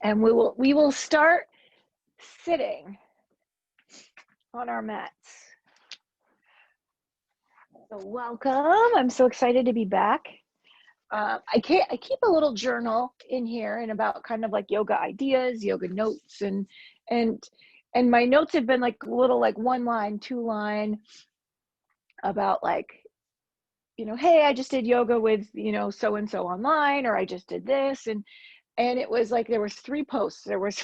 and we will start sitting on our mats. So welcome. I'm so excited to be back. I keep a little journal in here and about kind of like yoga ideas, yoga notes, and my notes have been like little like 1 line, 2 line about like, hey, I just did yoga with, so and so online, or I just did this, and it was like there was 3 posts. There was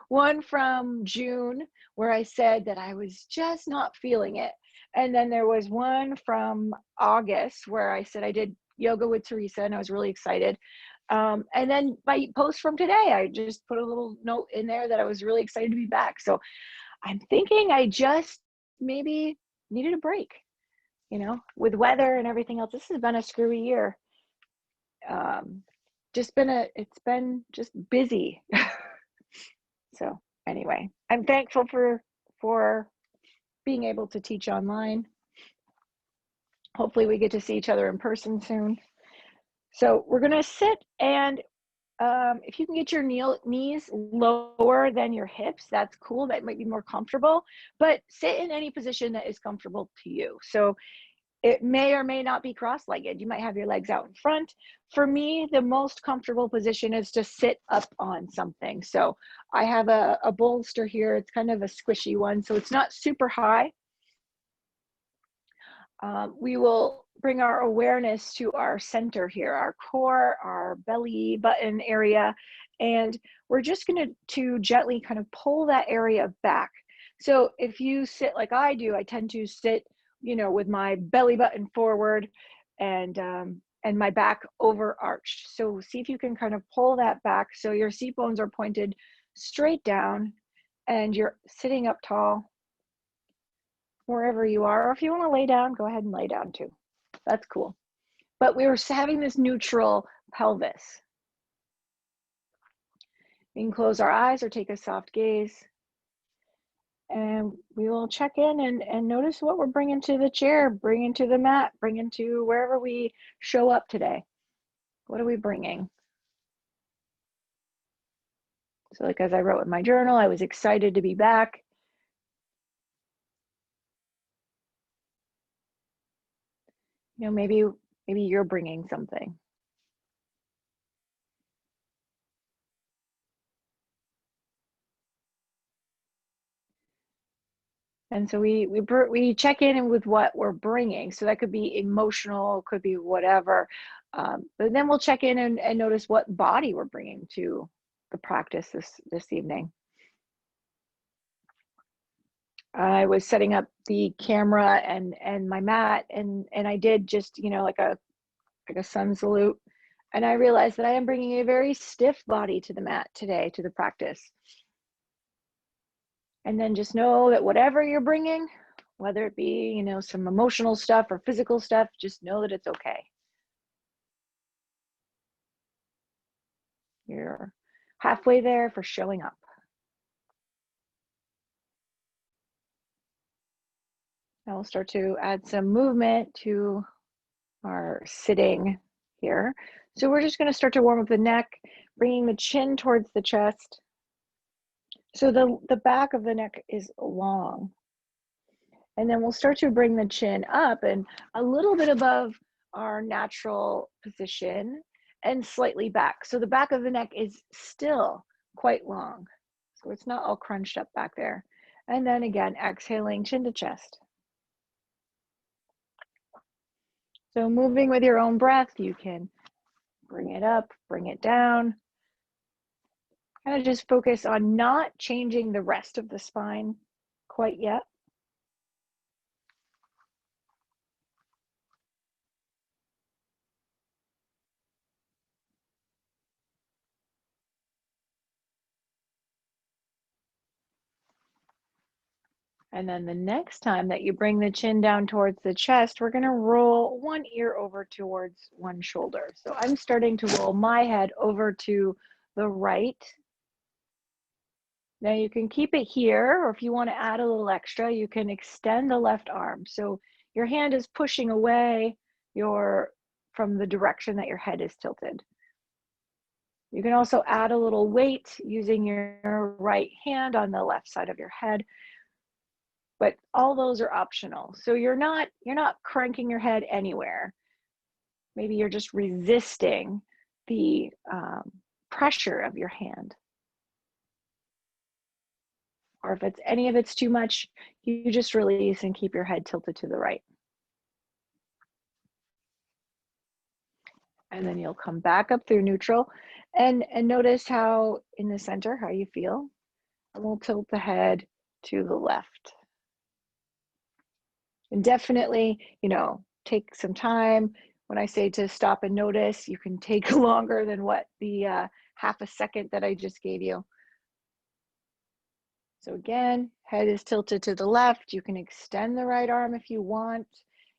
one from June where I said that I was just not feeling it, and then there was one from August where I said I did yoga with Teresa and I was really excited. And then my post from today, I just put a little note in there that I was really excited to be back. So I'm thinking I just maybe needed a break, with weather and everything else. This has been a screwy year. It's been just busy. So anyway, I'm thankful for being able to teach online. Hopefully we get to see each other in person soon. So we're going to sit, and if you can get your knees lower than your hips, that's cool. That might be more comfortable, but sit in any position that is comfortable to you. So it may or may not be cross-legged. You might have your legs out in front. For me, the most comfortable position is to sit up on something. So I have a bolster here. It's kind of a squishy one, so it's not super high. We will bring our awareness to our center here, our core, our belly button area, and we're just going to gently kind of pull that area back. So if you sit like I do, I tend to sit, with my belly button forward and my back over arched. So see if you can kind of pull that back so your seat bones are pointed straight down and you're sitting up tall wherever you are. Or if you want to lay down, go ahead and lay down too. That's cool. But we were having this neutral pelvis. We can close our eyes or take a soft gaze. And we will check in and notice what we're bringing to the chair, bringing to the mat, bringing to wherever we show up today. What are we bringing? So like as I wrote in my journal, I was excited to be back. Maybe you're bringing something. And so we check in with what we're bringing. So that could be emotional, could be whatever. But then we'll check in and notice what body we're bringing to the practice this evening. I was setting up the camera and my mat, and I did just, like a sun salute. And I realized that I am bringing a very stiff body to the mat today, to the practice. And then just know that whatever you're bringing, whether it be, some emotional stuff or physical stuff, just know that it's okay. You're halfway there for showing up. Now we'll start to add some movement to our sitting here. So we're just going to start to warm up the neck, bringing the chin towards the chest. So the back of the neck is long. And then we'll start to bring the chin up and a little bit above our natural position and slightly back. So the back of the neck is still quite long. So it's not all crunched up back there. And then again, exhaling chin to chest. So moving with your own breath, you can bring it up, bring it down. Kind of just focus on not changing the rest of the spine quite yet. And then the next time that you bring the chin down towards the chest, we're going to roll one ear over towards one shoulder. So I'm starting to roll my head over to the right. Now you can keep it here, or if you want to add a little extra, you can extend the left arm. So your hand is pushing away from the direction that your head is tilted. You can also add a little weight using your right hand on the left side of your head, but all those are optional. So you're not cranking your head anywhere. Maybe you're just resisting the pressure of your hand. Or if any of it's too much, you just release and keep your head tilted to the right. And then you'll come back up through neutral and notice how in the center, how you feel. And we'll tilt the head to the left. And definitely, take some time. When I say to stop and notice, you can take longer than what the half a second that I just gave you. So again, head is tilted to the left. You can extend the right arm if you want.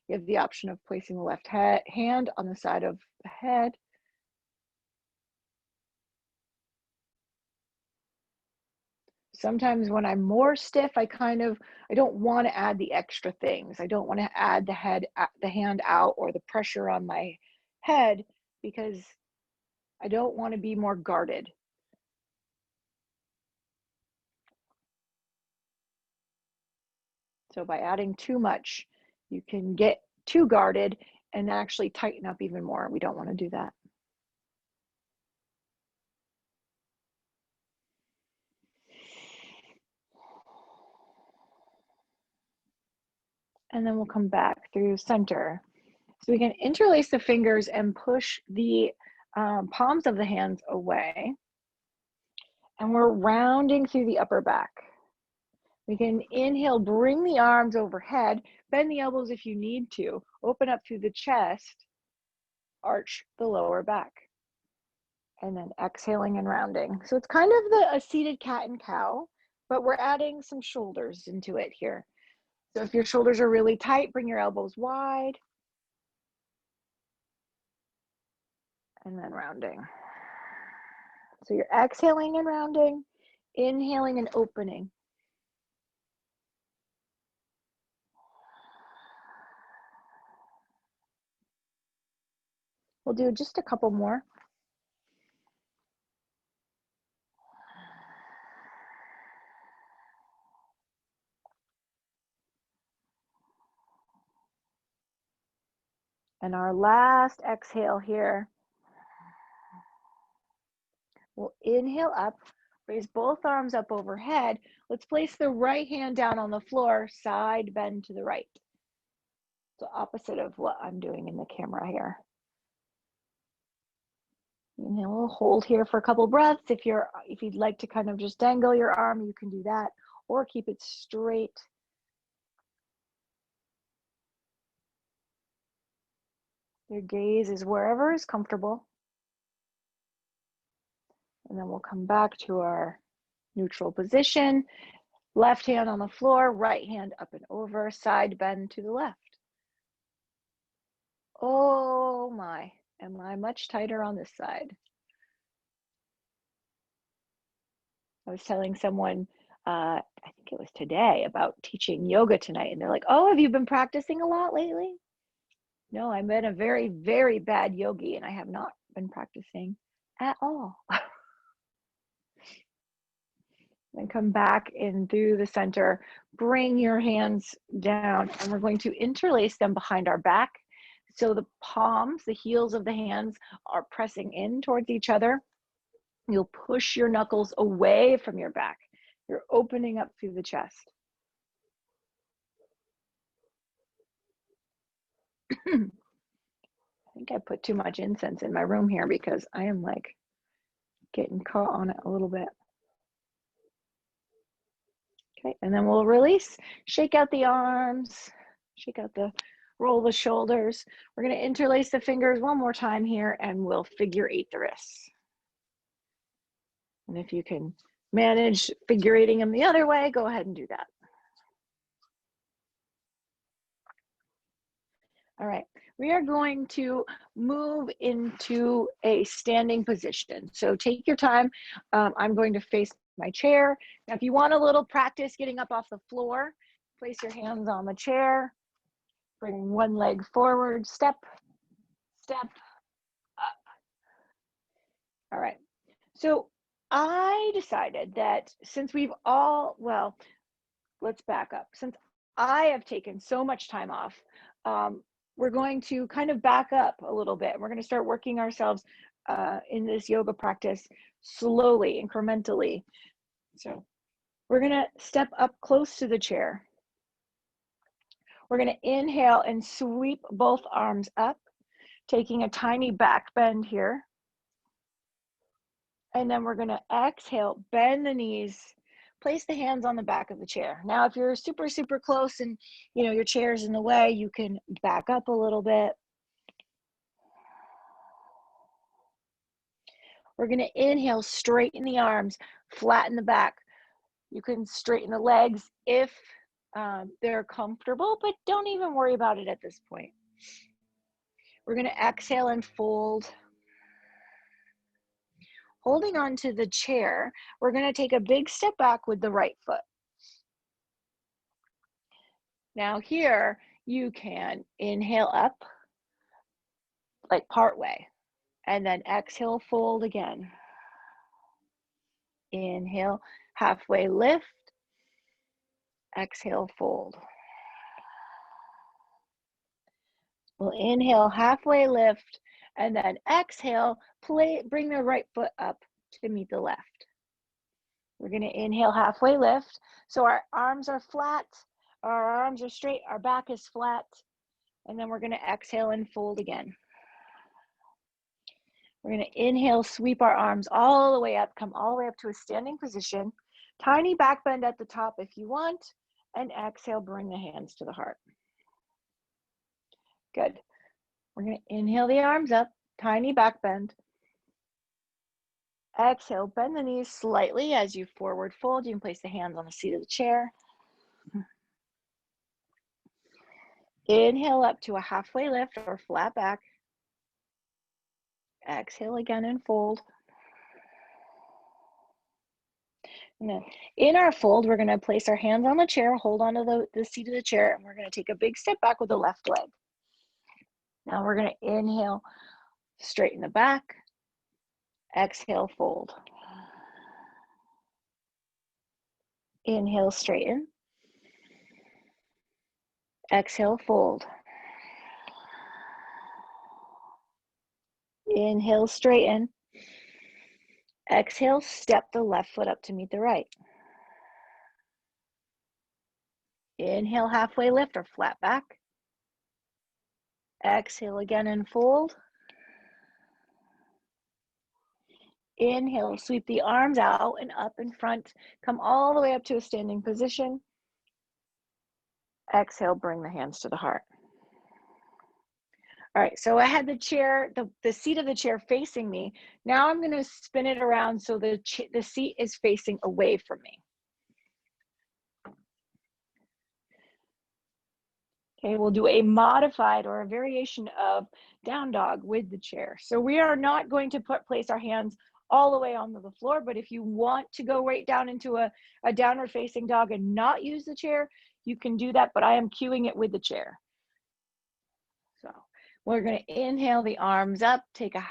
You have the option of placing the left hand on the side of the head. Sometimes when I'm more stiff, I don't want to add the extra things. I don't want to add the hand out or the pressure on my head because I don't want to be more guarded. So by adding too much, you can get too guarded and actually tighten up even more. We don't want to do that. And then we'll come back through center. So we can interlace the fingers and push the palms of the hands away. And we're rounding through the upper back. We can inhale, bring the arms overhead, bend the elbows if you need to, open up through the chest, arch the lower back. And then exhaling and rounding. So it's kind of a seated cat and cow, but we're adding some shoulders into it here. So if your shoulders are really tight, bring your elbows wide. And then rounding. So you're exhaling and rounding, inhaling and opening. We'll do just a couple more. And our last exhale here. We'll inhale up, raise both arms up overhead. Let's place the right hand down on the floor, side bend to the right. So opposite of what I'm doing in the camera here. Inhale, we'll hold here for a couple breaths. If you'd like to kind of just dangle your arm, you can do that, or keep it straight. Your gaze is wherever is comfortable. And then we'll come back to our neutral position. Left hand on the floor, right hand up and over, side bend to the left. Oh my, am I much tighter on this side? I was telling someone, I think it was today, about teaching yoga tonight, and they're like, oh, have you been practicing a lot lately? No, I've been a very, very bad yogi, and I have not been practicing at all. Then come back in through the center, bring your hands down, and we're going to interlace them behind our back. So the palms, the heels of the hands are pressing in towards each other. You'll push your knuckles away from your back. You're opening up through the chest. I think I put too much incense in my room here because I am like getting caught on it a little bit. Okay, and then we'll release, shake out the arms, roll the shoulders. We're gonna interlace the fingers one more time here and we'll figure eight the wrists. And if you can manage figure eighting them the other way, go ahead and do that. All right, we are going to move into a standing position. So take your time. I'm going to face my chair. Now, if you want a little practice getting up off the floor, place your hands on the chair, bring one leg forward, step, step, up. All right, So I decided that since we've all, well, let's back up. Since I have taken so much time off, um, we're going to kind of back up a little bit. We're going to start working ourselves in this yoga practice slowly, incrementally. So we're going to step up close to the chair. We're going to inhale and sweep both arms up, taking a tiny back bend here. And then we're going to exhale, bend the knees, place the hands on the back of the chair. Now, if you're super, super close and your chair's in the way, you can back up a little bit. We're going to inhale, straighten the arms, flatten the back. You can straighten the legs if they're comfortable, but don't even worry about it at this point. We're going to exhale and fold. Holding on to the chair, we're going to take a big step back with the right foot. Now here, you can inhale up, like part way, and then exhale, fold again. Inhale, halfway lift, exhale, fold. We'll inhale, halfway lift, and then exhale, bring the right foot up to meet the left. We're going to inhale, halfway lift. So our arms are flat, our arms are straight, our back is flat, and then we're going to exhale and fold again. We're going to inhale, sweep our arms all the way up, come all the way up to a standing position. Tiny back bend at the top if you want, and exhale, bring the hands to the heart. Good. We're going to inhale the arms up, tiny back bend. Exhale, bend the knees slightly as you forward fold. You can place the hands on the seat of the chair. Inhale up to a halfway lift or flat back. Exhale again and fold. And then in our fold, we're going to place our hands on the chair, hold on to the seat of the chair, and we're going to take a big step back with the left leg. Now we're going to inhale, straighten the back. Exhale, fold. Inhale, straighten. Exhale, fold. Inhale, straighten. Exhale, step the left foot up to meet the right. Inhale, halfway lift or flat back. Exhale again and fold. Inhale, sweep the arms out and up in front. Come all the way up to a standing position. Exhale, bring the hands to the heart. All right, so I had the chair, the seat of the chair facing me. Now I'm going to spin it around so the seat is facing away from me. Okay, we'll do a modified or a variation of down dog with the chair. So we are not going to place our hands all the way onto the floor, but if you want to go right down into a downward facing dog and not use the chair, you can do that, but I am cueing it with the chair. So we're going to inhale the arms up, take a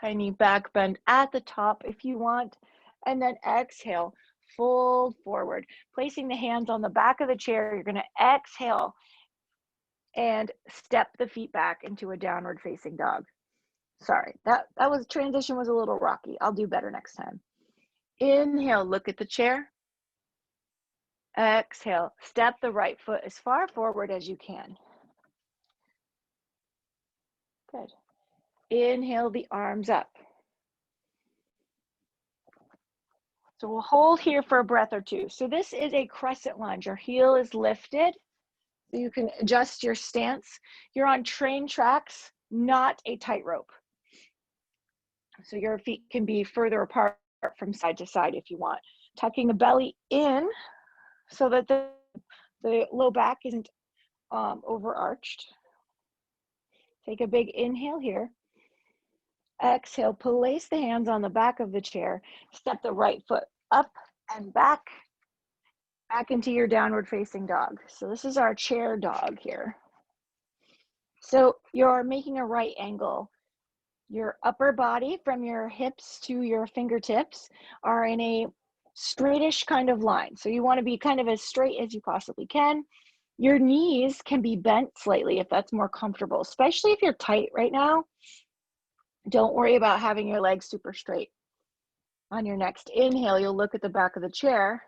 tiny back bend at the top if you want, and then exhale, fold forward. Placing the hands on the back of the chair, you're going to exhale and step the feet back into a downward facing dog. Sorry, that transition was a little rocky. I'll do better next time. Inhale, look at the chair. Exhale, step the right foot as far forward as you can. Good. Inhale the arms up. So we'll hold here for a breath or two. So this is a crescent lunge. Your heel is lifted. So you can adjust your stance. You're on train tracks, not a tightrope. So your feet can be further apart from side to side if you want. Tucking the belly in so that the low back isn't overarched. Take a big inhale here. Exhale, place the hands on the back of the chair. Step the right foot up and back into your downward facing dog. So this is our chair dog here. So you're making a right angle. Your upper body from your hips to your fingertips are in a straightish kind of line. So you want to be kind of as straight as you possibly can. Your knees can be bent slightly if that's more comfortable, especially if you're tight right now. Don't worry about having your legs super straight. On your next inhale, you'll look at the back of the chair.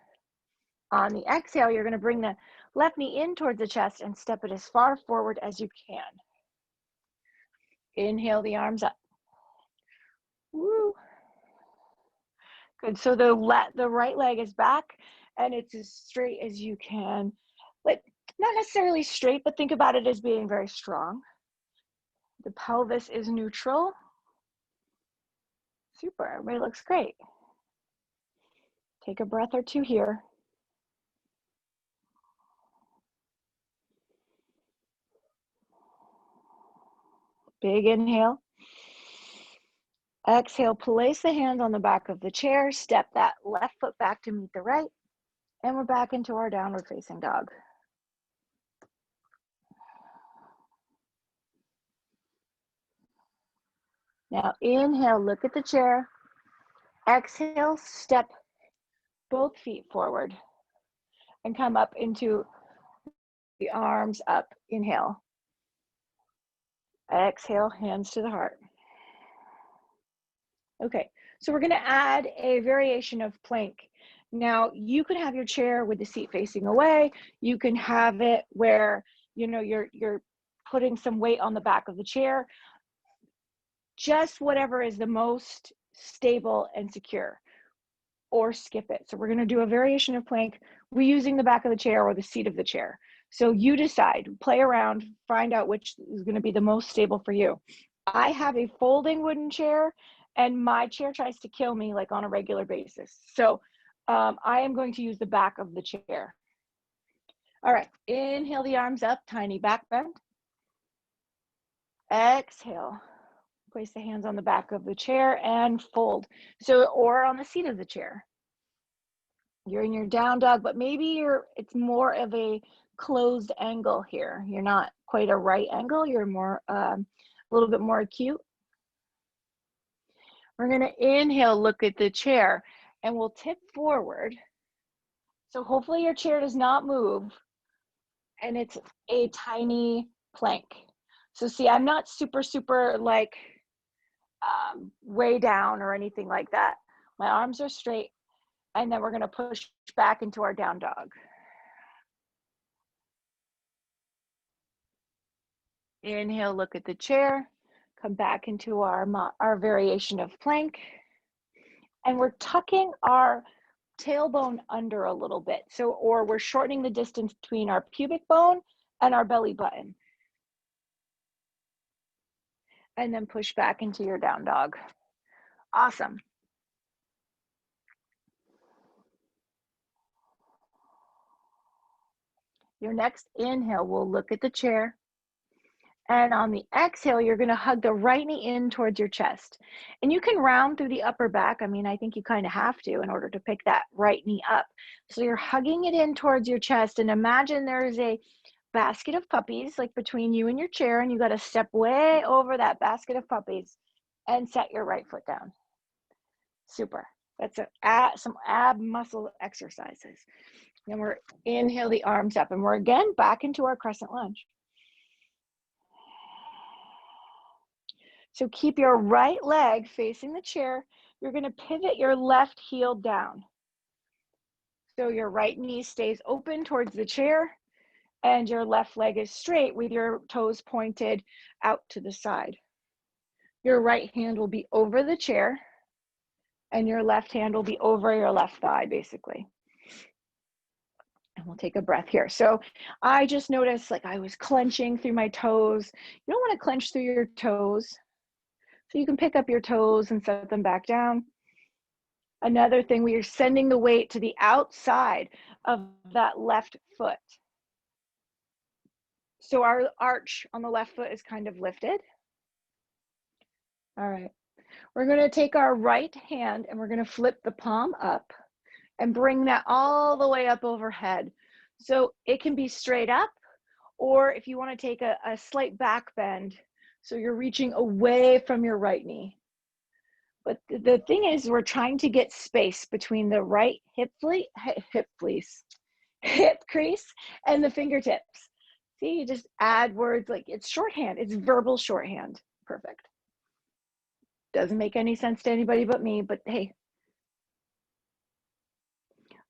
On the exhale, you're going to bring the left knee in towards the chest and step it as far forward as you can. Inhale the arms up. Woo. Good. So the right leg is back and it's as straight as you can. But not necessarily straight, but think about it as being very strong. The pelvis is neutral. Super. Everybody looks great. Take a breath or two here. Big inhale. Exhale, place the hands on the back of the chair, step that left foot back to meet the right, and we're back into our downward facing dog. Now inhale, look at the chair. Exhale, step both feet forward and come up into the arms up. Inhale. Exhale, hands to the heart. Okay, so we're going to add a variation of plank. Now, you could have your chair with the seat facing away. You can have it where, you know, you're putting some weight on the back of the chair. Just whatever is the most stable and secure, or skip it. So we're going to do a variation of plank reusing the back of the chair or the seat of the chair. So you decide, play around, find out which is going to be the most stable for you. I have a folding wooden chair and my chair tries to kill me like on a regular basis. So I am going to use the back of the chair. All right, inhale the arms up, tiny back bend. Exhale, place the hands on the back of the chair and fold. So, or on the seat of the chair. You're in your down dog, but maybe it's more of a closed angle here. You're not quite a right angle. You're more, a little bit more acute. We're going to inhale, look at the chair, and we'll tip forward. So hopefully your chair does not move, and it's a tiny plank. So see, I'm not super like way down or anything like that. My arms are straight, and then we're going to push back into our down dog. Inhale, look at the chair, come back into our variation of plank. And we're tucking our tailbone under a little bit. So, or we're shortening the distance between our pubic bone and our belly button. And then push back into your down dog. Awesome. Your next inhale, we'll look at the chair. And on the exhale, you're going to hug the right knee in towards your chest. And you can round through the upper back. I mean, I think you kind of have to in order to pick that right knee up. So you're hugging it in towards your chest. And imagine there's a basket of puppies like between you and your chair. And you got to step way over that basket of puppies and set your right foot down. Super. That's some ab muscle exercises. Then we're inhale the arms up. And we're again back into our crescent lunge. So keep your right leg facing the chair. You're going to pivot your left heel down. So your right knee stays open towards the chair and your left leg is straight with your toes pointed out to the side. Your right hand will be over the chair and your left hand will be over your left thigh, basically. And we'll take a breath here. So I just noticed like I was clenching through my toes. You don't want to clench through your toes. So you can pick up your toes and set them back down. Another thing, we are sending the weight to the outside of that left foot. So our arch on the left foot is kind of lifted. All right. We're going to take our right hand and we're going to flip the palm up and bring that all the way up overhead. So it can be straight up, or if you want to take a slight back bend, So you're reaching away from your right knee. But the thing is, we're trying to get space between the right hip crease and the fingertips. See, you just add words like it's shorthand. It's verbal shorthand. Perfect. Doesn't make any sense to anybody but me, but hey.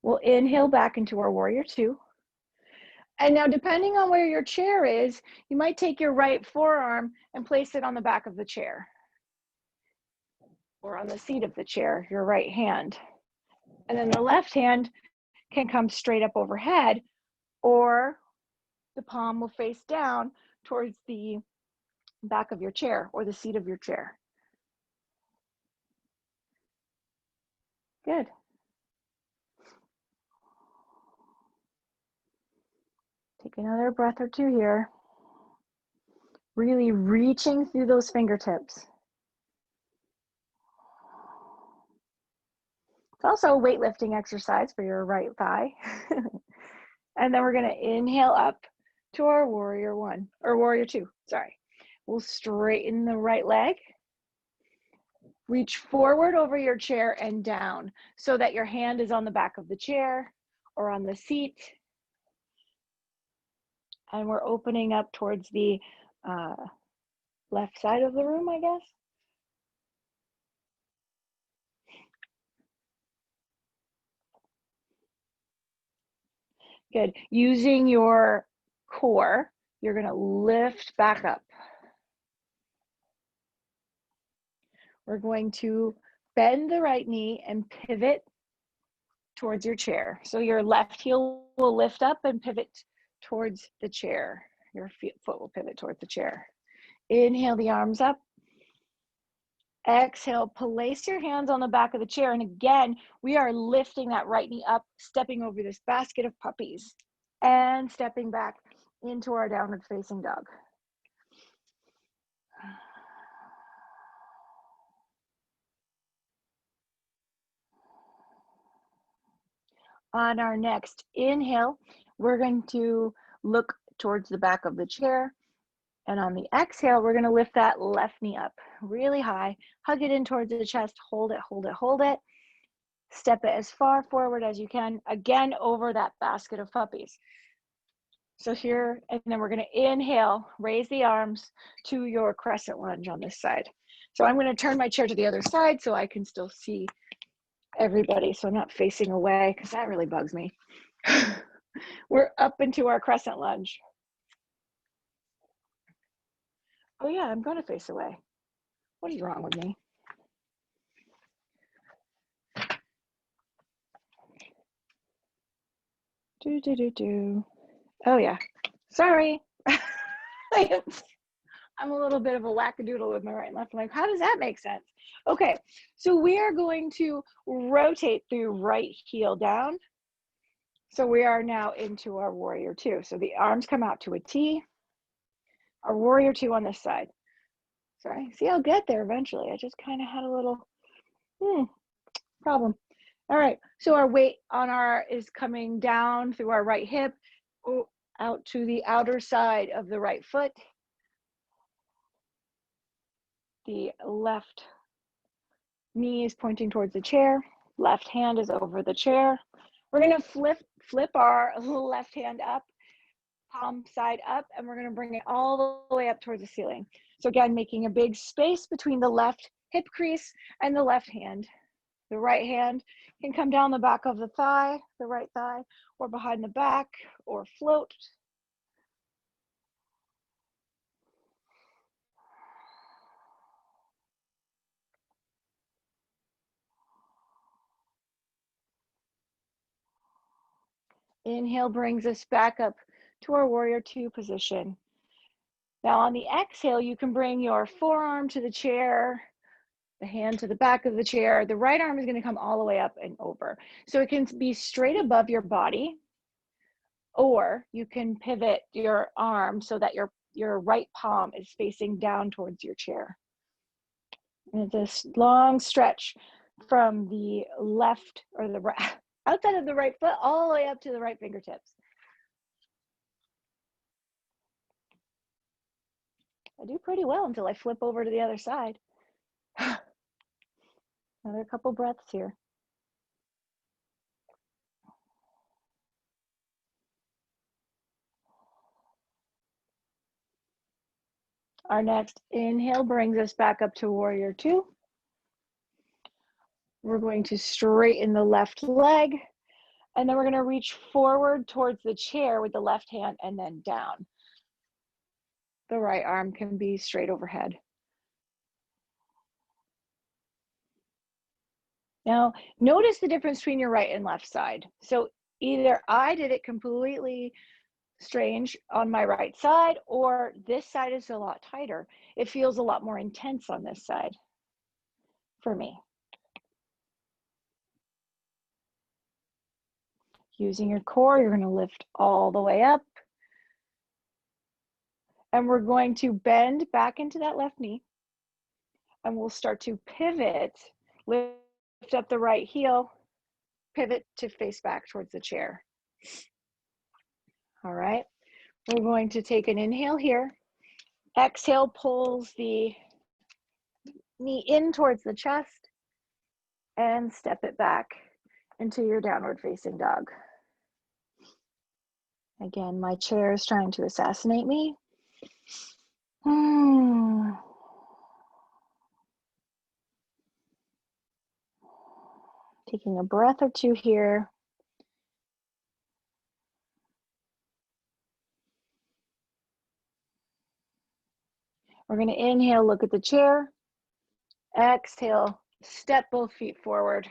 We'll inhale back into our warrior two. And now, depending on where your chair is, you might take your right forearm and place it on the back of the chair or on the seat of the chair, your right hand. And then the left hand can come straight up overhead, or the palm will face down towards the back of your chair or the seat of your chair. Good. Take another breath or two here. Really reaching through those fingertips. It's also a weightlifting exercise for your right thigh. And then we're going to inhale up to our warrior one, or warrior two, sorry. We'll straighten the right leg. Reach forward over your chair and down so that your hand is on the back of the chair or on the seat. And we're opening up towards the left side of the room, I guess. Good. Using your core, you're going to lift back up. We're going to bend the right knee and pivot towards your chair. So your left heel will lift up and pivot towards the chair. Your foot will pivot towards the chair. Inhale the arms up. Exhale, place your hands on the back of the chair. And again, we are lifting that right knee up, stepping over this basket of puppies and stepping back into our downward facing dog. On our next inhale, we're going to look towards the back of the chair. And on the exhale, we're going to lift that left knee up really high, hug it in towards the chest, hold it, hold it, hold it. Step it as far forward as you can, again, over that basket of puppies. So here, and then we're going to inhale, raise the arms to your crescent lunge on this side. So I'm going to turn my chair to the other side so I can still see everybody, so I'm not facing away, because that really bugs me. We're up into our crescent lunge. Oh yeah, I'm going to face away. What is wrong with me? Oh yeah, sorry. I'm a little bit of a wackadoodle with my right and left. I'm like, how does that make sense? Okay, so we are going to rotate the right heel down. So we are now into our warrior two. So the arms come out to a T. Our warrior two on this side. Sorry, see, I'll get there eventually. I just kind of had a little problem. All right, so our weight on our is coming down through our right hip, out to the outer side of the right foot. The left knee is pointing towards the chair. Left hand is over the chair. We're going to flip our left hand up, palm side up, and we're going to bring it all the way up towards the ceiling. So again, making a big space between the left hip crease and the left hand. The right hand can come down the back of the thigh, the right thigh, or behind the back, or float. Inhale brings us back up to our warrior two position. Now on the exhale, you can bring your forearm to the chair, the hand to the back of the chair. The right arm is going to come all the way up and over. So it can be straight above your body, or you can pivot your arm so that your right palm is facing down towards your chair. And this long stretch from the left or the right, outside of the right foot, all the way up to the right fingertips. I do pretty well until I flip over to the other side. Another couple breaths here. Our next inhale brings us back up to warrior two. We're going to straighten the left leg, and then we're going to reach forward towards the chair with the left hand and then down. The right arm can be straight overhead. Now, notice the difference between your right and left side. So either I did it completely strange on my right side, or this side is a lot tighter. It feels a lot more intense on this side for me. Using your core, you're going to lift all the way up. And we're going to bend back into that left knee. And we'll start to pivot, lift up the right heel, pivot to face back towards the chair. All right. We're going to take an inhale here. Exhale pulls the knee in towards the chest and step it back into your downward facing dog. Again, my chair is trying to assassinate me. Taking a breath or two here. We're going to inhale, look at the chair. Exhale, step both feet forward.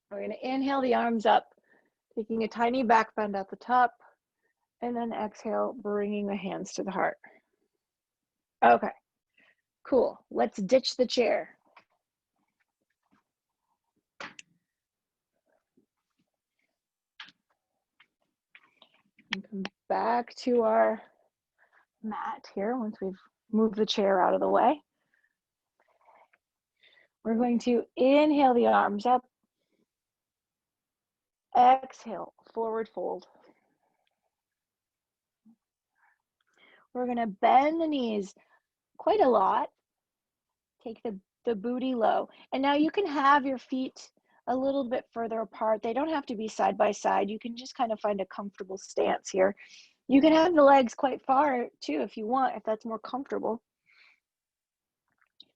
We're going to inhale the arms up, taking a tiny back bend at the top, and then exhale, bringing the hands to the heart. Okay, cool. Let's ditch the chair. And come back to our mat here once we've moved the chair out of the way. We're going to inhale the arms up. Exhale, forward fold. We're going to bend the knees quite a lot. Take the booty low. And now you can have your feet a little bit further apart. They don't have to be side by side. You can just kind of find a comfortable stance here. You can have the legs quite far too if you want, if that's more comfortable.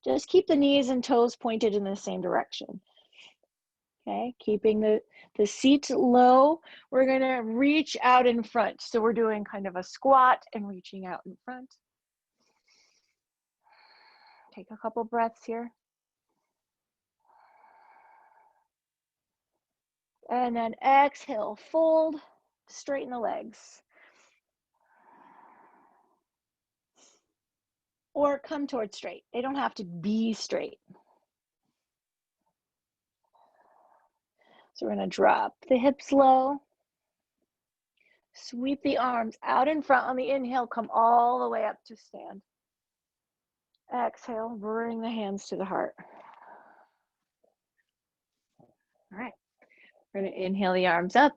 Just keep the knees and toes pointed in the same direction. Okay, keeping the seat low. We're gonna reach out in front. So we're doing kind of a squat and reaching out in front. Take a couple breaths here. And then exhale, fold, straighten the legs. Or come towards straight. They don't have to be straight. So we're gonna drop the hips low. Sweep the arms out in front on the inhale, come all the way up to stand. Exhale, bring the hands to the heart. All right, we're gonna inhale the arms up.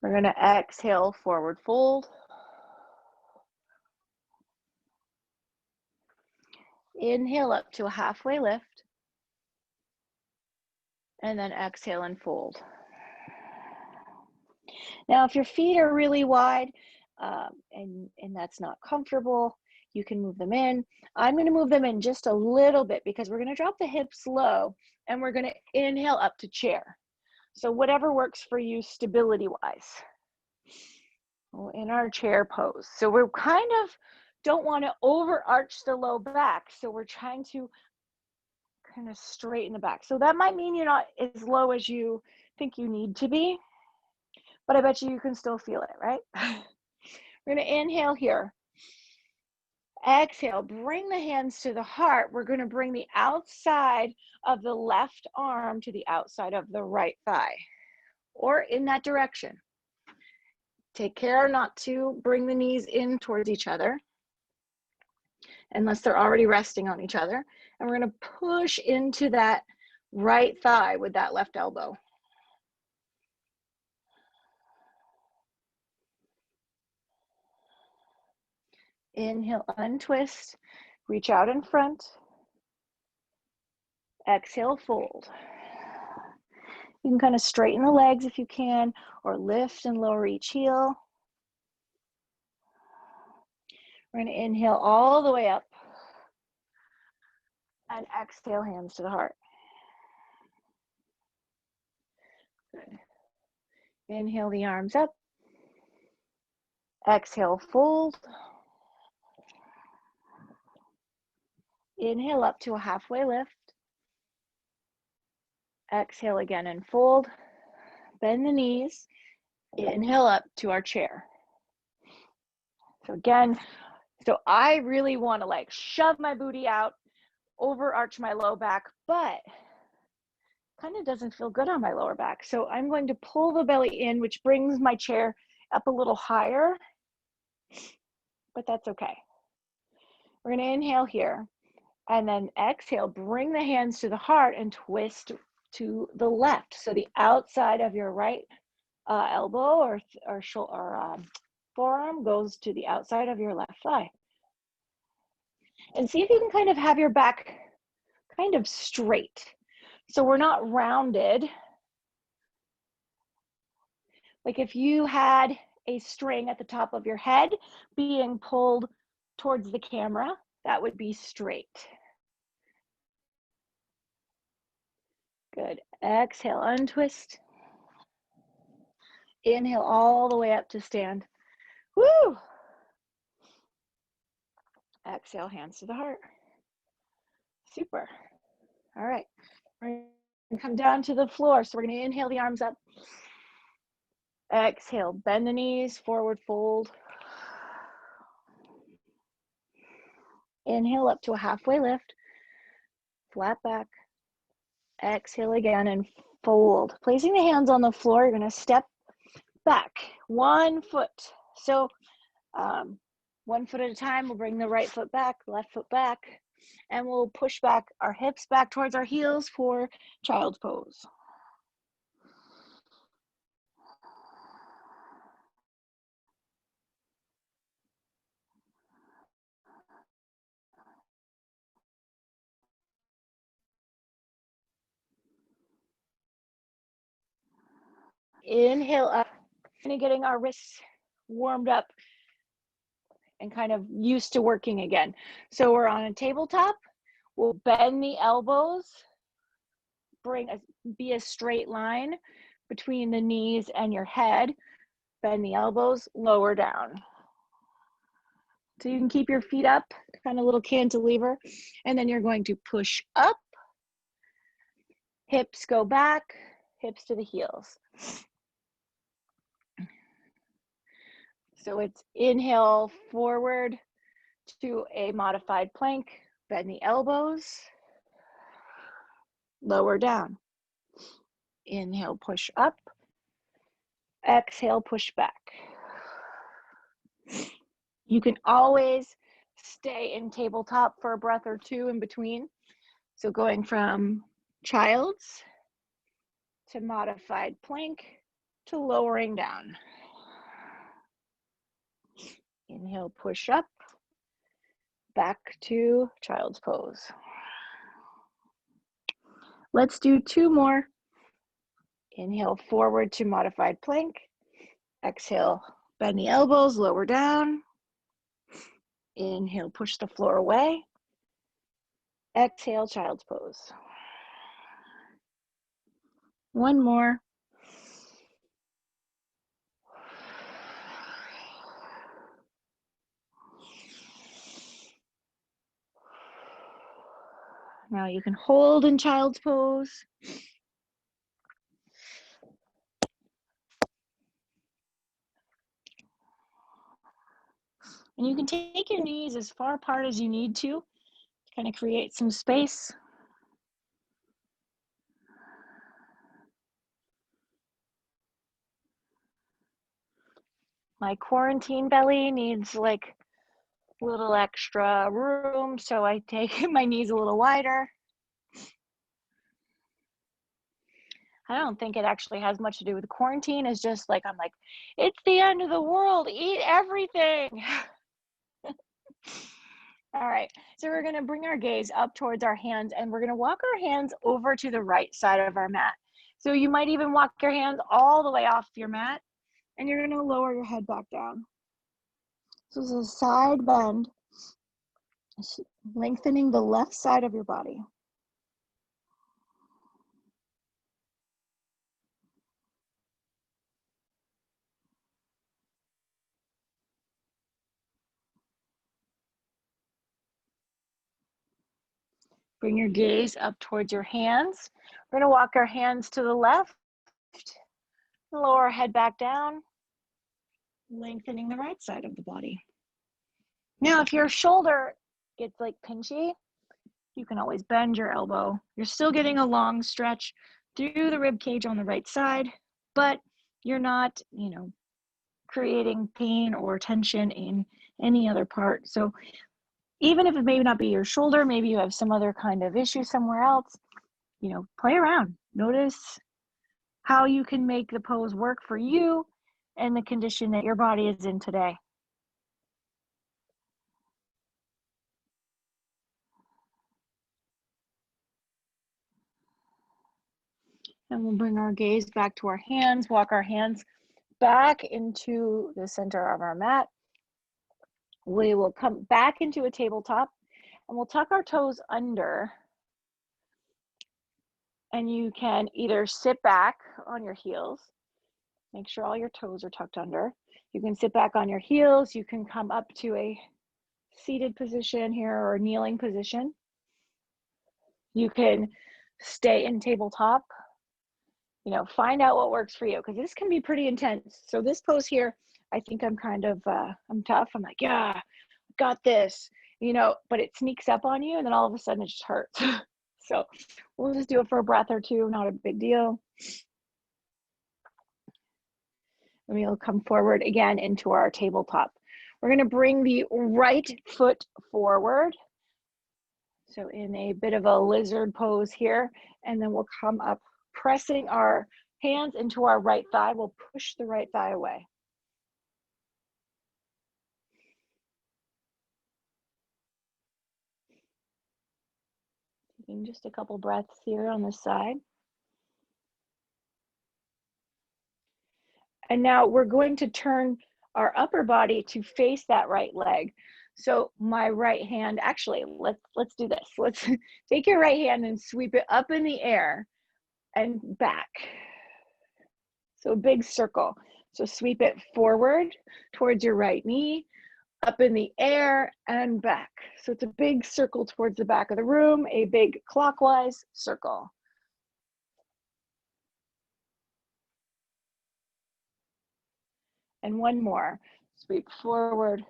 We're gonna exhale, forward fold. Inhale up to a halfway lift. And then exhale and fold. Now, if your feet are really wide and that's not comfortable, you can move them in. I'm going to move them in just a little bit because we're going to drop the hips low and we're going to inhale up to chair. So whatever works for you stability-wise in our chair pose. So we're kind of don't want to overarch the low back. So we're trying to kind of straighten the back. So that might mean you're not as low as you think you need to be, but I bet you can still feel it, right? We're going to inhale here. Exhale, bring the hands to the heart. We're going to bring the outside of the left arm to the outside of the right thigh, or in that direction. Take care not to bring the knees in towards each other unless they're already resting on each other. And we're going to push into that right thigh with that left elbow. Inhale, untwist, reach out in front. Exhale, fold. You can kind of straighten the legs if you can, or lift and lower each heel. We're going to inhale all the way up and exhale, hands to the heart. Good. Inhale the arms up. Exhale, fold. Inhale up to a halfway lift. Exhale again and fold. Bend the knees. Inhale up to our chair. So again, I really want to like shove my booty out, overarch my low back, but kind of doesn't feel good on my lower back. So I'm going to pull the belly in, which brings my chair up a little higher, but that's okay. We're going to inhale here and then exhale, bring the hands to the heart and twist to the left. So the outside of your right elbow or forearm goes to the outside of your left thigh. And see if you can kind of have your back kind of straight. So we're not rounded. Like if you had a string at the top of your head being pulled towards the camera, that would be straight. Good. Exhale, untwist. Inhale all the way up to stand. Woo! Exhale, hands to the heart. Super. All right. We're going to come down to the floor. So we're going to inhale the arms up. Exhale, bend the knees, forward fold. Inhale up to a halfway lift. Flat back. Exhale again and fold. Placing the hands on the floor, you're going to step back 1 foot. So 1 foot at a time, we'll bring the right foot back, left foot back, and we'll push back our hips back towards our heels for child's pose. Inhale up, kind of getting our wrists warmed up and kind of used to working again. So we're on a tabletop. We'll bend the elbows, be a straight line between the knees and your head. Bend the elbows, lower down. So you can keep your feet up, kind of little cantilever, and then you're going to push up. Hips go back, hips to the heels. So it's inhale forward to a modified plank, bend the elbows, lower down. Inhale, push up. Exhale, push back. You can always stay in tabletop for a breath or two in between. So going from child's to modified plank to lowering down. Inhale, push up, back to child's pose. Let's do 2 more. Inhale, forward to modified plank. Exhale, bend the elbows, lower down. Inhale, push the floor away. Exhale, child's pose. 1 more. Now you can hold in child's pose. And you can take your knees as far apart as you need to kind of create some space. My quarantine belly needs like a little extra room, so I take my knees a little wider. I don't think it actually has much to do with quarantine. It's just like, I'm like, it's the end of the world, eat everything. All right, so we're gonna bring our gaze up towards our hands and we're gonna walk our hands over to the right side of our mat. So you might even walk your hands all the way off your mat and you're gonna lower your head back down. So this is a side bend, lengthening the left side of your body. Bring your gaze up towards your hands. We're gonna walk our hands to the left, lower our head back down, lengthening the right side of the body. Now, if your shoulder gets like pinchy, you can always bend your elbow. You're still getting a long stretch through the rib cage on the right side, but you're not, creating pain or tension in any other part. So even if it may not be your shoulder, maybe you have some other kind of issue somewhere else, play around. Notice how you can make the pose work for you and the condition that your body is in today. And we'll bring our gaze back to our hands, walk our hands back into the center of our mat. We will come back into a tabletop and we'll tuck our toes under. And you can either sit back on your heels, make sure all your toes are tucked under. You can sit back on your heels. You can come up to a seated position here or a kneeling position. You can stay in tabletop. Find out what works for you because this can be pretty intense. So this pose here, I think I'm kind of, I'm tough. I'm like, yeah, got this, but it sneaks up on you and then all of a sudden it just hurts. So we'll just do it for a breath or two, not a big deal. And we'll come forward again into our tabletop. We're gonna bring the right foot forward. So in a bit of a lizard pose here, and then we'll come up, pressing our hands into our right thigh. We'll push the right thigh away. Taking just a couple breaths here on this side. And now we're going to turn our upper body to face that right leg. So my right hand, actually, let's do this. Let's take your right hand and sweep it up in the air and back. So a big circle. So sweep it forward towards your right knee, up in the air and back. So it's a big circle towards the back of the room, a big clockwise circle. And one more, sweep forward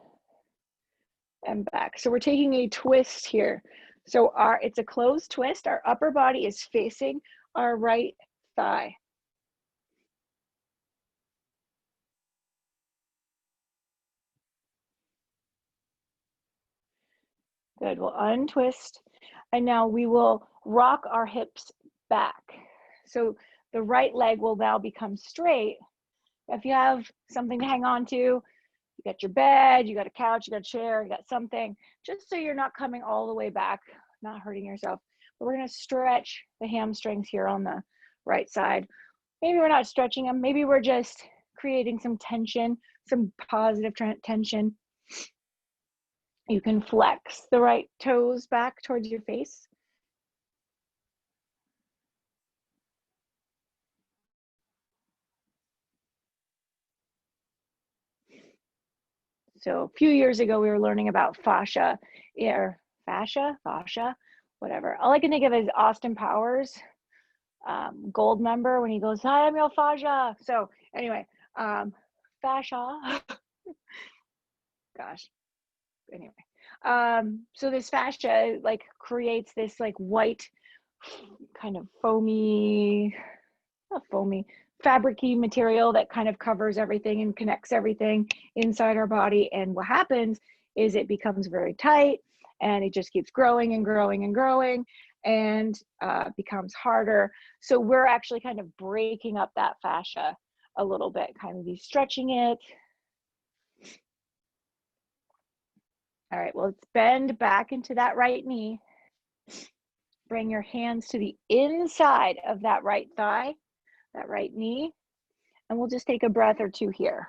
and back. So we're taking a twist here. So it's a closed twist. Our upper body is facing our right thigh. Good, we'll untwist. And now we will rock our hips back. So the right leg will now become straight. If you have something to hang on to, you got your bed, you got a couch, you got a chair, you got something, just so you're not coming all the way back, not hurting yourself. But we're gonna stretch the hamstrings here on the right side. Maybe we're not stretching them, maybe we're just creating some tension, some positive tension. You can flex the right toes back towards your face. So a few years ago, we were learning about fascia, whatever. All I can think of is Austin Powers, Gold member, when he goes, "Hi, I'm your fascia." So anyway, fascia, gosh, anyway. So this fascia like creates this like white kind of foamy, not foamy, fabricy material that kind of covers everything and connects everything inside our body. And what happens is it becomes very tight and it just keeps growing and growing and growing and becomes harder. So we're actually kind of breaking up that fascia a little bit, kind of stretching it. All right, well, let's bend back into that right knee. Bring your hands to the inside of that right thigh, that right knee, and we'll just take a breath or two here.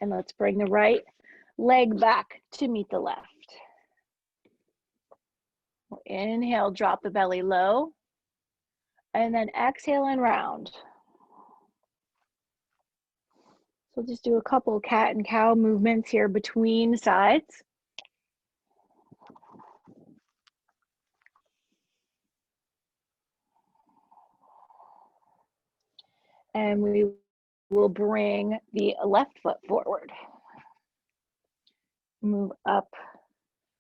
And let's bring the right leg back to meet the left. We'll inhale, drop the belly low, and then exhale and round. So just do a couple cat and cow movements here between sides. And we will bring the left foot forward. Move up.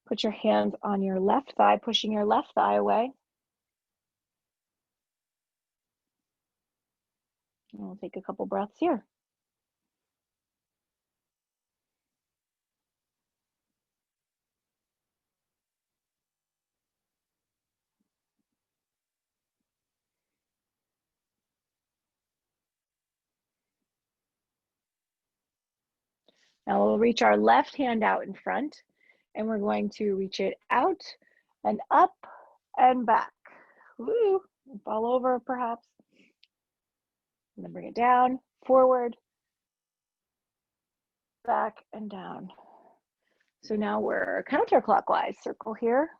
Put your hands on your left thigh, pushing your left thigh away. And we'll take a couple breaths here. Now we'll reach our left hand out in front, and we're going to reach it out and up and back. Woo! Fall over perhaps. And then bring it down, forward, back, and down. So now we're counterclockwise. Circle here.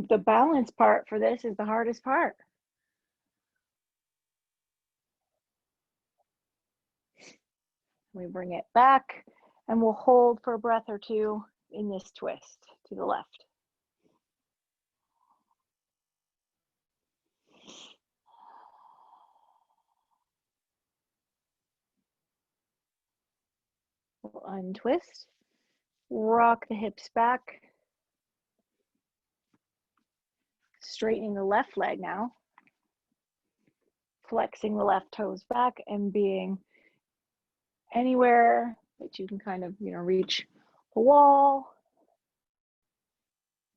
The balance part for this is the hardest part. We bring it back, and we'll hold for a breath or two in this twist to the left. We'll untwist, rock the hips back, straightening the left leg now, flexing the left toes back and being anywhere that you can kind of, reach the wall,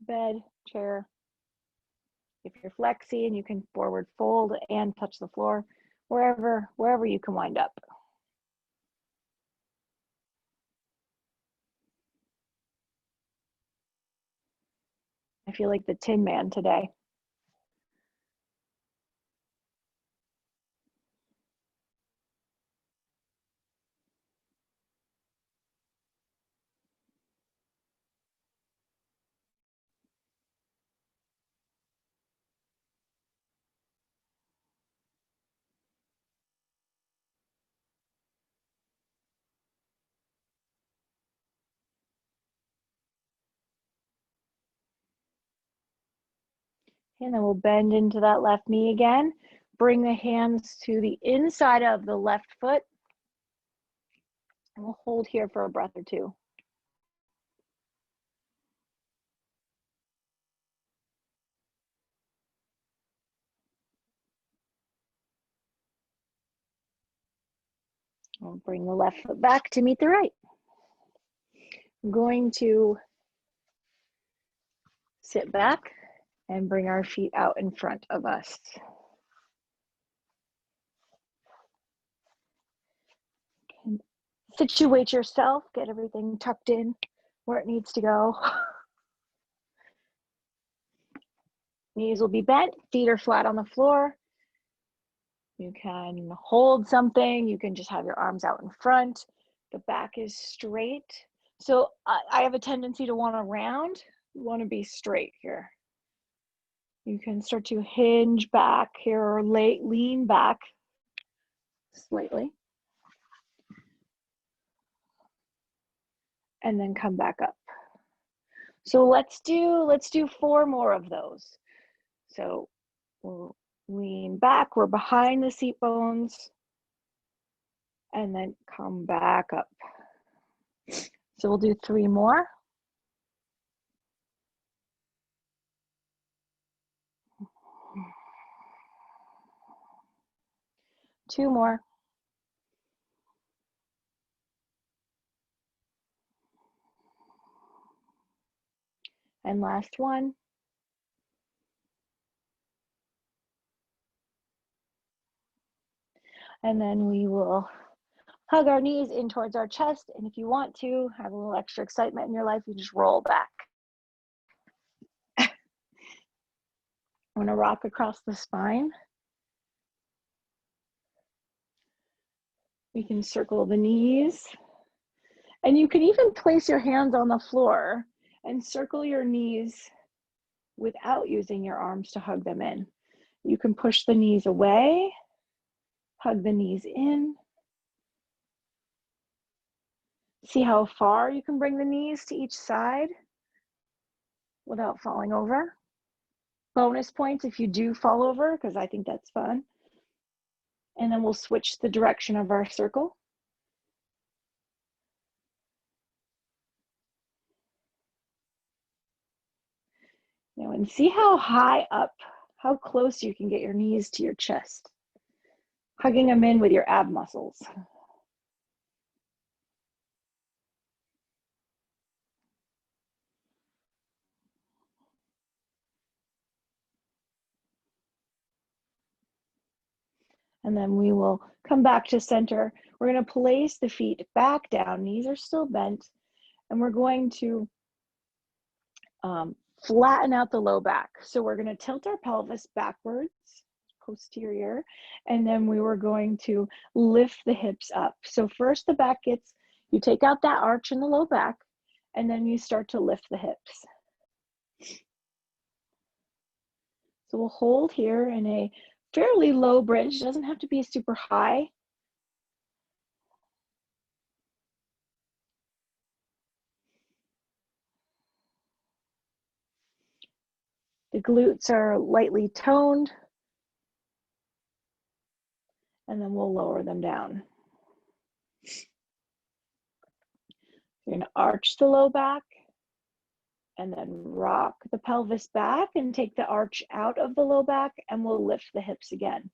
bed, chair. If you're flexy and you can forward fold and touch the floor, wherever you can wind up. I feel like the Tin Man today. And then we'll bend into that left knee again. Bring the hands to the inside of the left foot. And we'll hold here for a breath or two. We'll bring the left foot back to meet the right. I'm going to sit back and bring our feet out in front of us. Situate yourself, get everything tucked in where it needs to go. Knees will be bent, feet are flat on the floor. You can hold something, you can just have your arms out in front. The back is straight. So I have a tendency to want to round, you want to be straight here. You can start to hinge back here or lean back slightly. And then come back up. So let's do 4 more of those. So we'll lean back, we're behind the seat bones, and then come back up. So we'll do 3 more. Two more. And last one. And then we will hug our knees in towards our chest. And if you want to have a little extra excitement in your life, you just roll back. I'm going to rock across the spine. We can circle the knees. And you can even place your hands on the floor and circle your knees without using your arms to hug them in. You can push the knees away, hug the knees in. See how far you can bring the knees to each side without falling over. Bonus points if you do fall over, because I think that's fun. And then we'll switch the direction of our circle. Now, and see how high up, how close you can get your knees to your chest, hugging them in with your ab muscles. And then we will come back to center. We're going to place the feet back down. Knees are still bent. And we're going to flatten out the low back. So we're going to tilt our pelvis backwards, posterior, and then we were going to lift the hips up. So first the back gets, you take out that arch in the low back, and then you start to lift the hips. So we'll hold here in a fairly low bridge. It doesn't have to be super high. The glutes are lightly toned, and then we'll lower them down. You're gonna arch the low back, and then rock the pelvis back and take the arch out of the low back, and we'll lift the hips again.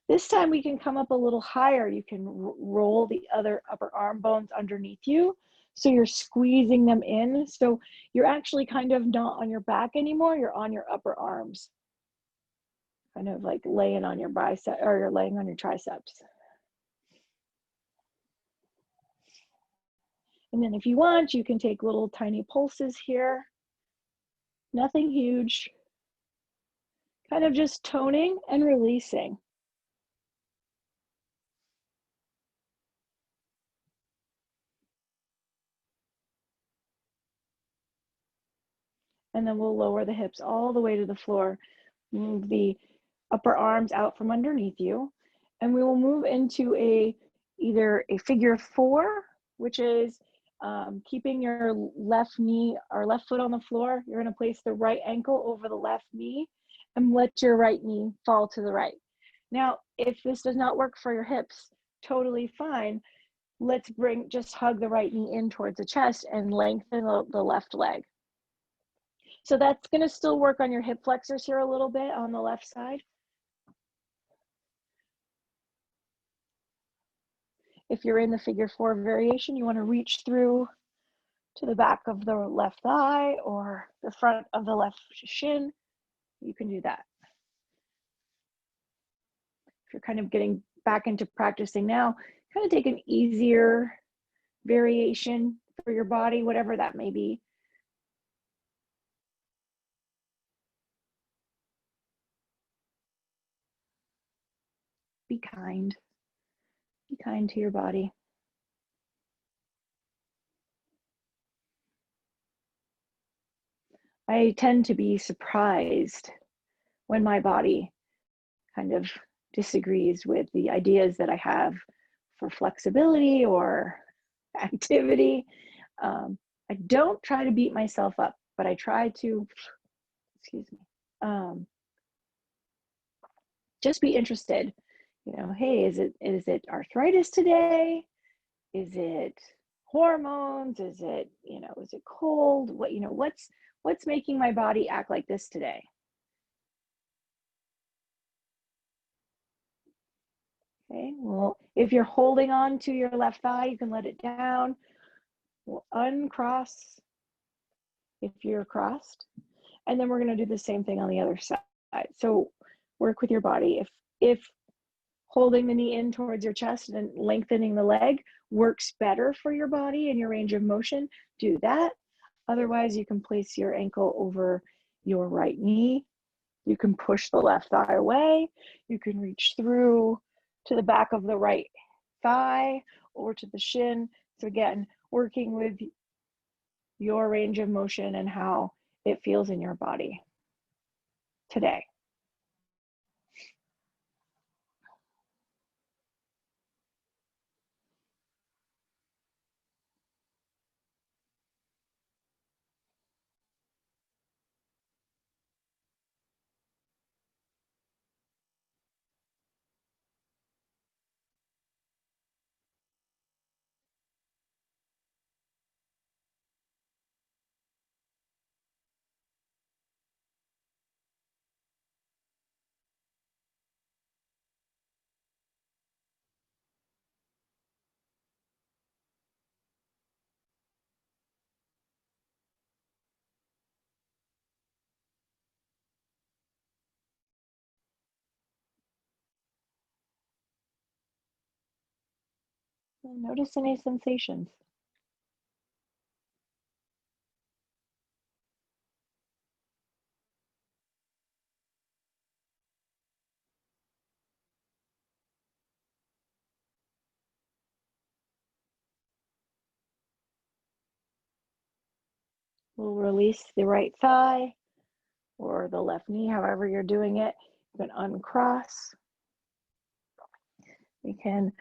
This time we can come up a little higher. You can roll the other upper arm bones underneath you. So you're squeezing them in. So you're actually kind of not on your back anymore. You're on your upper arms. Kind of like laying on your bicep, or you're laying on your triceps. And then if you want, you can take little tiny pulses here. Nothing huge. Kind of just toning and releasing. And then we'll lower the hips all the way to the floor. Move the upper arms out from underneath you. And we will move into either a figure 4, which is keeping your left knee or left foot on the floor. You're going to place the right ankle over the left knee and let your right knee fall to the right. Now, if this does not work for your hips, totally fine. Let's just hug the right knee in towards the chest and lengthen the left leg. So that's going to still work on your hip flexors here a little bit on the left side. If you're in the figure 4 variation, you want to reach through to the back of the left thigh or the front of the left shin. You can do that. If you're kind of getting back into practicing now, kind of take an easier variation for your body, whatever that may be. Be kind. Be kind to your body. I tend to be surprised when my body kind of disagrees with the ideas that I have for flexibility or activity. I don't try to beat myself up, but I try to, excuse me, just be interested. You know, hey, is it arthritis today? Is it hormones? Is it, is it cold? What's making my body act like this today? Okay, well, if you're holding on to your left thigh, you can let it down. We'll uncross if you're crossed. And then we're going to do the same thing on the other side. So work with your body. If holding the knee in towards your chest and lengthening the leg works better for your body and your range of motion, do that. Otherwise, you can place your ankle over your right knee. You can push the left thigh away. You can reach through to the back of the right thigh or to the shin. So again, working with your range of motion and how it feels in your body today. Notice any sensations. We'll release the right thigh or the left knee, however you're doing it. You can uncross. We can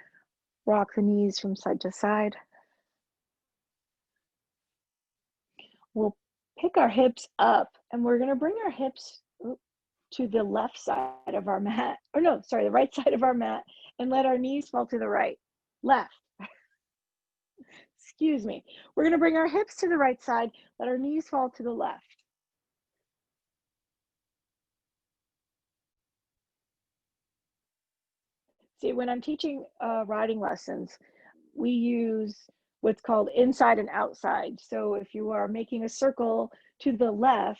rock the knees from side to side. We'll pick our hips up and we're going to bring our hips to the left side of our mat. Or no, sorry, the right side of our mat, and let our knees fall to the right. Left. Excuse me. We're going to bring our hips to the right side, let our knees fall to the left. See, when I'm teaching riding lessons, we use what's called inside and outside. So if you are making a circle to the left,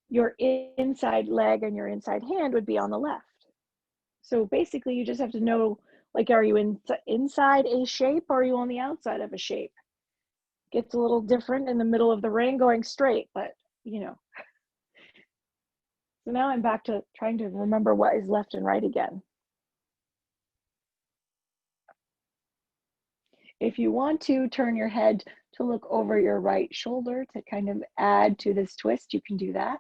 your inside leg and your inside hand would be on the left. So basically you just have to know, like, are you inside a shape or are you on the outside of a shape? Gets a little different in the middle of the ring going straight, but you know. So now I'm back to trying to remember what is left and right again. If you want to turn your head to look over your right shoulder to kind of add to this twist, you can do that.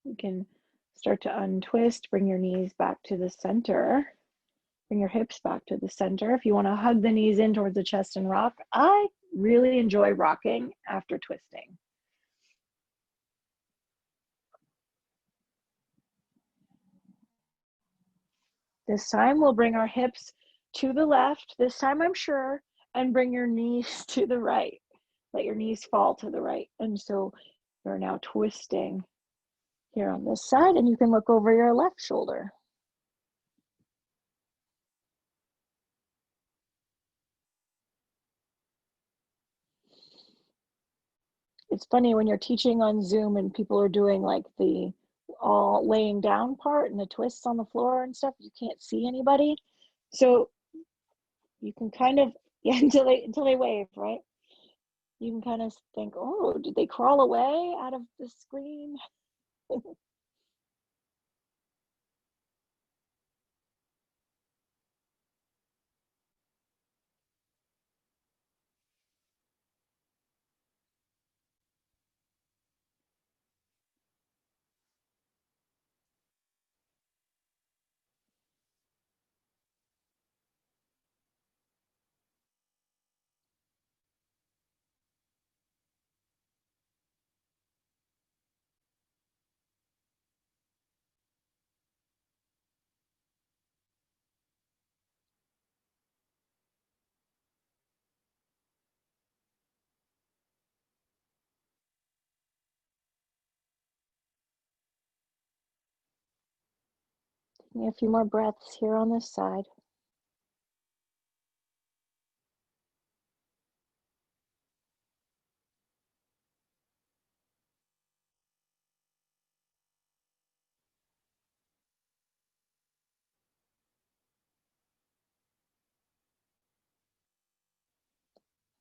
You can start to untwist, bring your knees back to the center, bring your hips back to the center. If you want to hug the knees in towards the chest and rock, I really enjoy rocking after twisting. This time we'll bring our hips to the left, this time I'm sure, and bring your knees to the right. Let your knees fall to the right. And so you're now twisting here on this side, and you can look over your left shoulder. It's funny when you're teaching on Zoom and people are doing like the all laying down part and the twists on the floor and stuff, you can't see anybody. So you can kind of, yeah, until they wave, right? You can kind of think, oh, did they crawl away out of the screen? A few more breaths here on this side.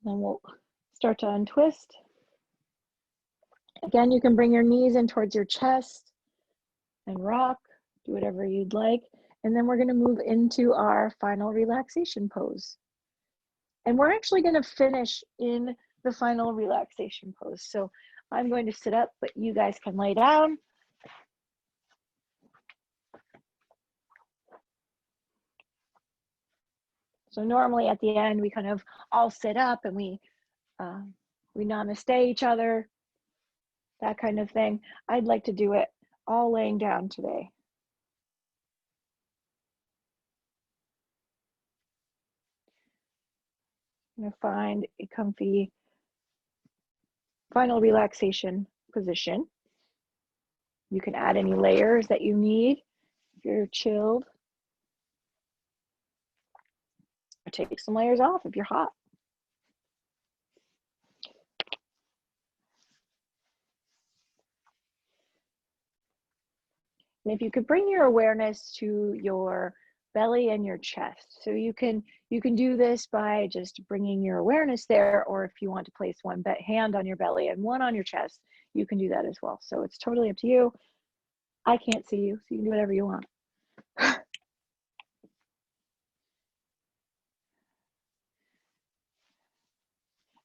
Then we'll start to untwist. Again, you can bring your knees in towards your chest and rock, do whatever you'd like. And then we're going to move into our final relaxation pose. And we're actually going to finish in the final relaxation pose. So I'm going to sit up, but you guys can lay down. So normally at the end, we kind of all sit up and we namaste each other, that kind of thing. I'd like to do it all laying down today. I'm going to find a comfy final relaxation position. You can add any layers that you need if you're chilled. Or take some layers off if you're hot. And if you could bring your awareness to your belly and your chest. So you can do this by just bringing your awareness there, or if you want to place one hand on your belly and one on your chest, you can do that as well. So it's totally up to you. I can't see you, so you can do whatever you want.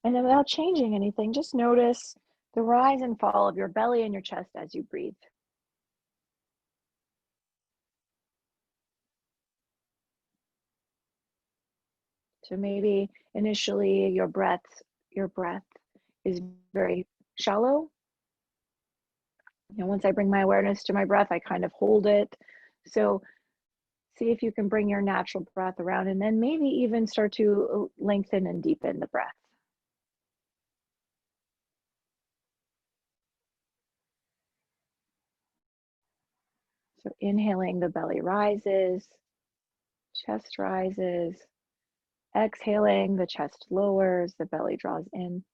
And then without changing anything, just notice the rise and fall of your belly and your chest as you breathe. So maybe initially your breath is very shallow. And once I bring my awareness to my breath, I kind of hold it. So see if you can bring your natural breath around and then maybe even start to lengthen and deepen the breath. So inhaling, the belly rises, chest rises. Exhaling, the chest lowers, the belly draws in.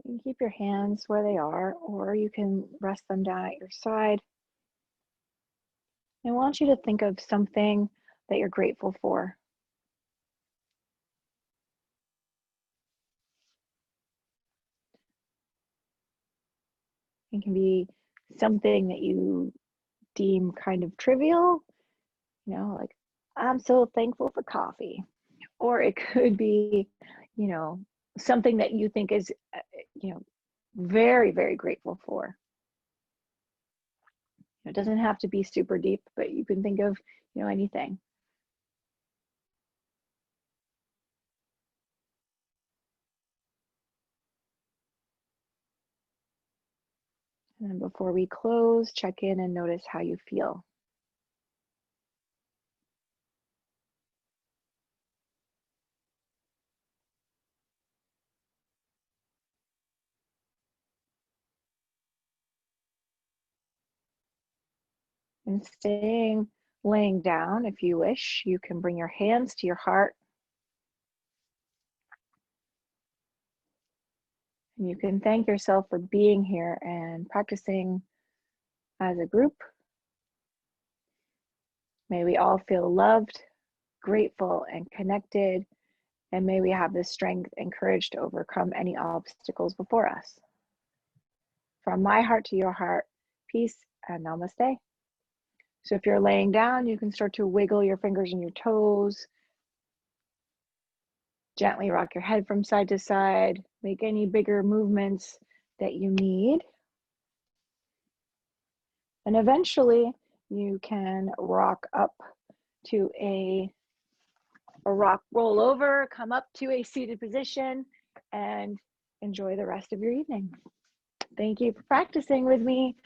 You can keep your hands where they are, or you can rest them down at your side. I want you to think of something that you're grateful for. It can be something that you deem kind of trivial, like, I'm so thankful for coffee. Or it could be, something that you think is, very, very grateful for. It doesn't have to be super deep, but you can think of, anything. And then before we close, check in and notice how you feel. And laying down, if you wish, you can bring your hands to your heart. And you can thank yourself for being here and practicing as a group. May we all feel loved, grateful, and connected, And may we have the strength and courage to overcome any obstacles before us. From my heart to your heart, peace and namaste. So if you're laying down, you can start to wiggle your fingers and your toes. Gently rock your head from side to side. Make any bigger movements that you need. And eventually you can rock up to a rock roll over, come up to a seated position, and enjoy the rest of your evening. Thank you for practicing with me.